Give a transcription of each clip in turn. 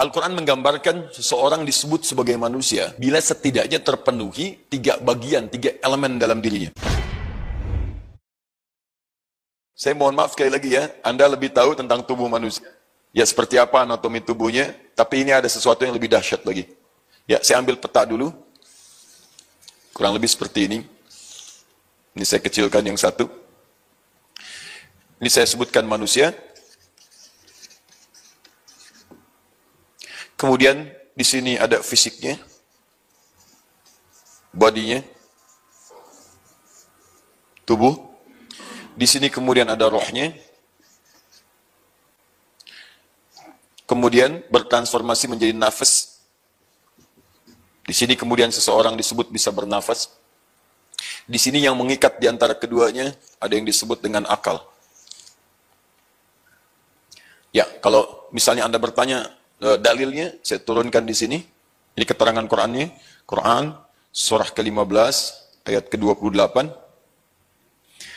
Al-Quran menggambarkan seseorang disebut sebagai manusia bila setidaknya terpenuhi 3 bagian, 3 elemen dalam dirinya. Saya mohon maaf sekali lagi ya, Anda lebih tahu tentang tubuh manusia. Ya seperti apa anatomi tubuhnya, tapi ini ada sesuatu yang lebih dahsyat lagi. Ya, saya ambil peta dulu. Kurang lebih seperti ini. Ini saya kecilkan yang satu. Ini saya sebutkan manusia. Kemudian di sini ada fisiknya, bodinya, tubuh. Di sini kemudian ada rohnya. Kemudian bertransformasi menjadi nafas. Di sini kemudian seseorang disebut bisa bernafas. Di sini yang mengikat di antara keduanya ada yang disebut dengan akal. Ya, kalau misalnya Anda bertanya dalilnya, saya turunkan di sini. Ini keterangan Qurannya. Quran surah ke-15 ayat ke-28.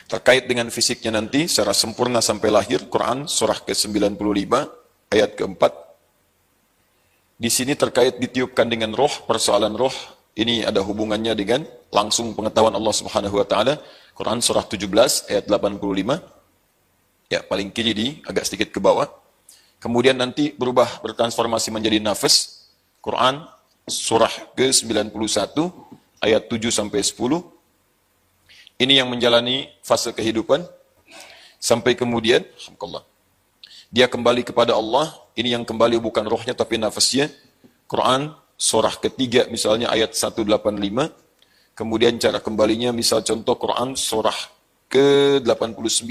Terkait dengan fisiknya nanti secara sempurna sampai lahir, Quran surah ke-95 ayat ke-4. Di sini terkait ditiupkan dengan roh, persoalan roh, ini ada hubungannya dengan langsung pengetahuan Allah Subhanahu wa taala. Quran surah 17 ayat 85. Ya, paling kiri di agak sedikit ke bawah. Kemudian nanti berubah bertransformasi menjadi nafas. Quran surah ke-91 ayat 7 sampai 10. Ini yang menjalani fase kehidupan sampai kemudian alhamdulillah dia kembali kepada Allah. Ini yang kembali bukan rohnya tapi nafasnya. Quran surah ketiga misalnya ayat 185. Kemudian cara kembalinya misal contoh Quran surah ke-89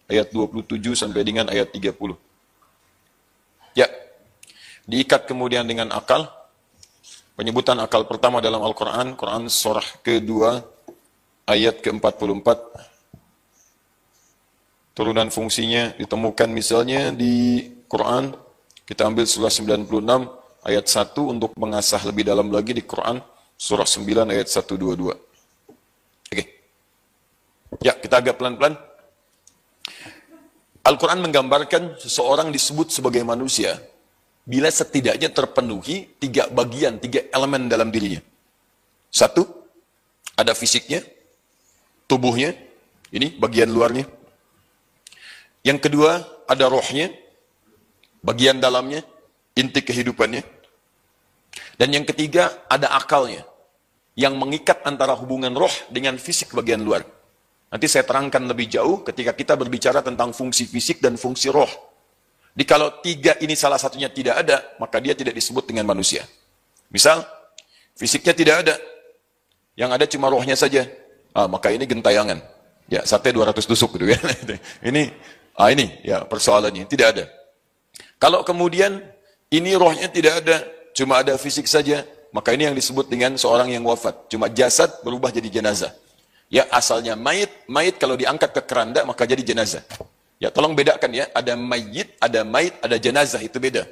ayat 27 sampai dengan ayat 30. Ya, diikat kemudian dengan akal. Penyebutan akal pertama dalam Al-Quran, Quran surah kedua ayat ke-44. Turunan fungsinya ditemukan misalnya di Quran, kita ambil surah 96 ayat 1 untuk mengasah lebih dalam lagi di Quran surah 9 ayat 122. Oke. Ya, kita agak pelan-pelan. Al-Quran menggambarkan seseorang disebut sebagai manusia bila setidaknya terpenuhi 3 bagian, 3 elemen dalam dirinya. 1, ada fisiknya, tubuhnya, ini bagian luarnya. Yang kedua, ada rohnya, bagian dalamnya, inti kehidupannya. Dan yang ketiga, ada akalnya, yang mengikat antara hubungan roh dengan fisik bagian luar. Nanti saya terangkan lebih jauh ketika kita berbicara tentang fungsi fisik dan fungsi roh. Jadi kalau 3 ini salah satunya tidak ada, maka dia tidak disebut dengan manusia. Misal, fisiknya tidak ada, yang ada cuma rohnya saja. Maka ini gentayangan. Ya, sate 200 tusuk gitu ya. Ini ya persoalannya, tidak ada. Kalau kemudian ini rohnya tidak ada, cuma ada fisik saja, maka ini yang disebut dengan seorang yang wafat. Cuma jasad berubah jadi jenazah. Ya, asalnya mayit kalau diangkat ke keranda maka jadi jenazah. Ya, tolong bedakan ya, ada mayit, ada jenazah, itu beda.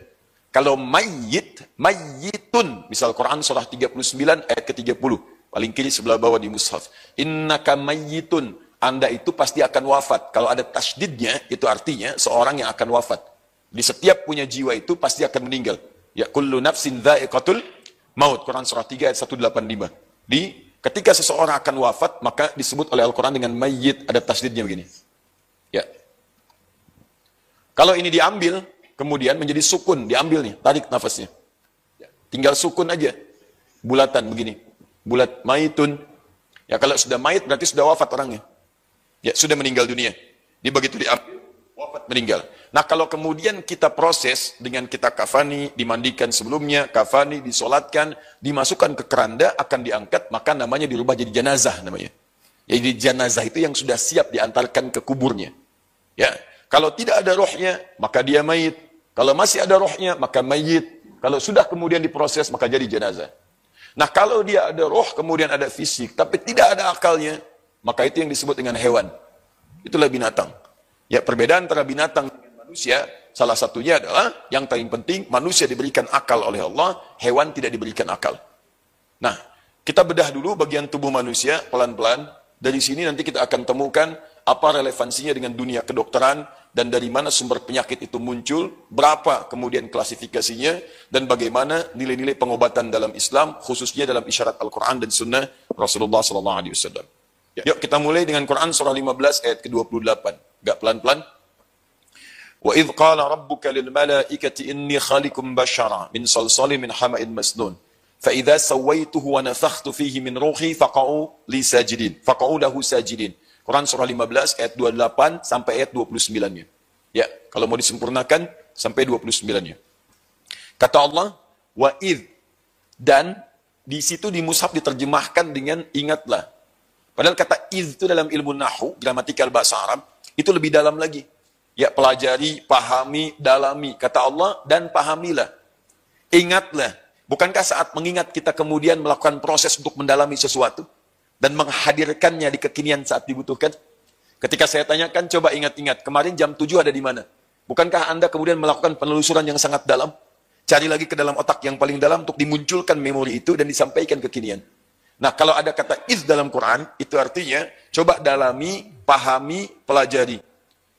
Kalau mayitun, misal Quran surah 39 ayat ke-30, paling kiri sebelah bawah di mushaf. Innaka mayyitun, Anda itu pasti akan wafat. Kalau ada tasydidnya, itu artinya seorang yang akan wafat. Di setiap punya jiwa itu pasti akan meninggal. Ya, kullu nafsin dha'iqatul maut, Quran surah 3 ayat 185. Ketika seseorang akan wafat, maka disebut oleh Al-Quran dengan mayyit, ada tasydidnya begini. Ya. Kalau ini diambil, kemudian menjadi sukun, diambil nih, tarik nafasnya. Ya. Tinggal sukun aja, bulatan begini. Bulat, mayitun. Ya, kalau sudah mayit berarti sudah wafat orangnya. Ya, sudah meninggal dunia. Dia begitu diambil, wafat, meninggal. Nah, kalau kemudian kita proses dengan kita kafani, dimandikan sebelumnya, kafani, disolatkan, dimasukkan ke keranda, akan diangkat, maka namanya dirubah jadi jenazah namanya. Jadi jenazah itu yang sudah siap diantarkan ke kuburnya. Ya, kalau tidak ada rohnya, maka dia mayit. Kalau masih ada rohnya, maka mayit. Kalau sudah kemudian diproses, maka jadi jenazah. Nah, kalau dia ada roh, kemudian ada fisik, tapi tidak ada akalnya, maka itu yang disebut dengan hewan. Itulah binatang. Ya, perbedaan antara binatang dengan manusia, salah satunya adalah, yang paling penting, manusia diberikan akal oleh Allah, hewan tidak diberikan akal. Nah, kita bedah dulu bagian tubuh manusia, pelan-pelan. Dari sini nanti kita akan temukan apa relevansinya dengan dunia kedokteran, dan dari mana sumber penyakit itu muncul, berapa kemudian klasifikasinya, dan bagaimana nilai-nilai pengobatan dalam Islam, khususnya dalam isyarat Al-Quran dan Sunnah Rasulullah SAW. Yuk kita mulai dengan Quran surah 15 ayat ke-28. Gak pelan-pelan. Wa idh qala rabbuka lil malaikati inni khaliqum bashara min salsalin min hama'in masnun. Fa idza sawaituhu wa nafakhtu fihi min ruhi faqa'u li sajidin. Faqa'u lahu sajidin. Quran surah 15 ayat 28 sampai ayat 29-nya. Ya, kalau mau disempurnakan sampai 29-nya. Kata Allah, wa idh, dan di situ di mushaf diterjemahkan dengan ingatlah. Padahal kata idh itu dalam ilmu nahwu, gramatikal bahasa Arab, itu lebih dalam lagi. Ya, pelajari, pahami, dalami. Kata Allah, dan pahamilah. Ingatlah. Bukankah saat mengingat kita kemudian melakukan proses untuk mendalami sesuatu? Dan menghadirkannya di kekinian saat dibutuhkan? Ketika saya tanyakan, coba ingat-ingat. Kemarin jam 7 ada di mana? Bukankah Anda kemudian melakukan penelusuran yang sangat dalam? Cari lagi ke dalam otak yang paling dalam untuk dimunculkan memori itu dan disampaikan kekinian. Nah, kalau ada kata iz dalam Quran, itu artinya, coba dalami, pahami, pelajari.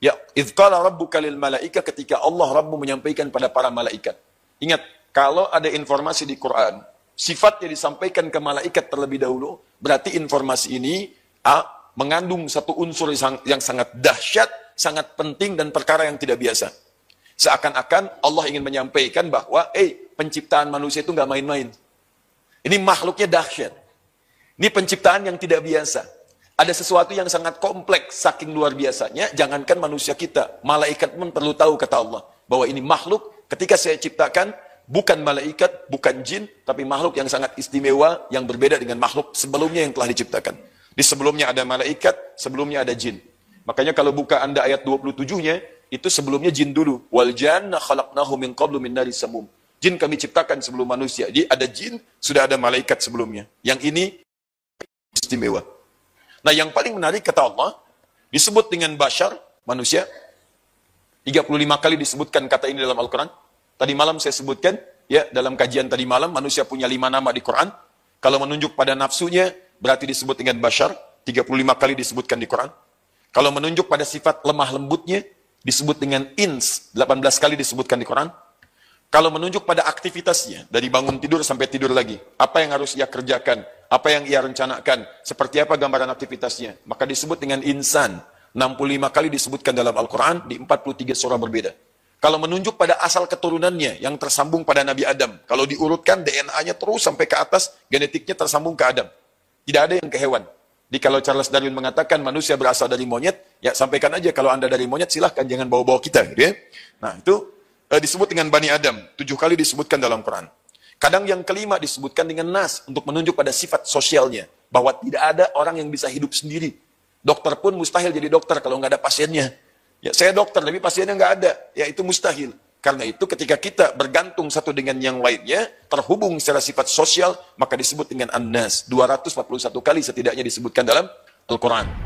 Ya, idh qala rabbuka lil malaika, ketika Allah Rabbu menyampaikan pada para malaikat. Ingat, kalau ada informasi di Quran, sifatnya disampaikan ke malaikat terlebih dahulu, berarti informasi ini mengandung satu unsur yang sangat dahsyat, sangat penting dan perkara yang tidak biasa. Seakan-akan Allah ingin menyampaikan bahwa, penciptaan manusia itu nggak main-main. Ini makhluknya dahsyat. Ini penciptaan yang tidak biasa. Ada sesuatu yang sangat kompleks, saking luar biasanya, jangankan manusia kita, malaikat pun perlu tahu, kata Allah, bahwa ini makhluk, ketika saya ciptakan, bukan malaikat, bukan jin, tapi makhluk yang sangat istimewa, yang berbeda dengan makhluk sebelumnya yang telah diciptakan. Di sebelumnya ada malaikat, sebelumnya ada jin. Makanya kalau buka Anda ayat 27-nya, itu sebelumnya jin dulu. Wal janna khalaqnahu min qablu min nari samum. Jin kami ciptakan sebelum manusia. Jadi ada jin, sudah ada malaikat sebelumnya. Yang ini istimewa. Nah, yang paling menarik kata Allah, disebut dengan bashar, manusia. 35 kali disebutkan kata ini dalam Al-Quran. Tadi malam saya sebutkan, ya, dalam kajian tadi malam, manusia punya 5 nama di Quran. Kalau menunjuk pada nafsunya, berarti disebut dengan bashar. 35 kali disebutkan di Quran. Kalau menunjuk pada sifat lemah lembutnya, disebut dengan ins. 18 kali disebutkan di Quran. Kalau menunjuk pada aktivitasnya, dari bangun tidur sampai tidur lagi, apa yang harus ia kerjakan, apa yang ia rencanakan, seperti apa gambaran aktivitasnya, maka disebut dengan insan. 65 kali disebutkan dalam Al-Quran, di 43 surah berbeda. Kalau menunjuk pada asal keturunannya, yang tersambung pada Nabi Adam, kalau diurutkan DNA-nya terus sampai ke atas, genetiknya tersambung ke Adam. Tidak ada yang ke hewan. Jadi kalau Charles Darwin mengatakan manusia berasal dari monyet, ya sampaikan aja kalau Anda dari monyet, silahkan, jangan bawa-bawa kita. Gitu ya. Nah, itu disebut dengan Bani Adam, 7 kali disebutkan dalam Quran. Kadang yang kelima disebutkan dengan nas, untuk menunjuk pada sifat sosialnya, bahwa tidak ada orang yang bisa hidup sendiri. Dokter pun mustahil jadi dokter kalau nggak ada pasiennya. Ya, saya dokter, tapi pasiennya nggak ada, ya itu mustahil. Karena itu ketika kita bergantung satu dengan yang lainnya, terhubung secara sifat sosial, maka disebut dengan an-nas. 241 kali setidaknya disebutkan dalam Al-Quran.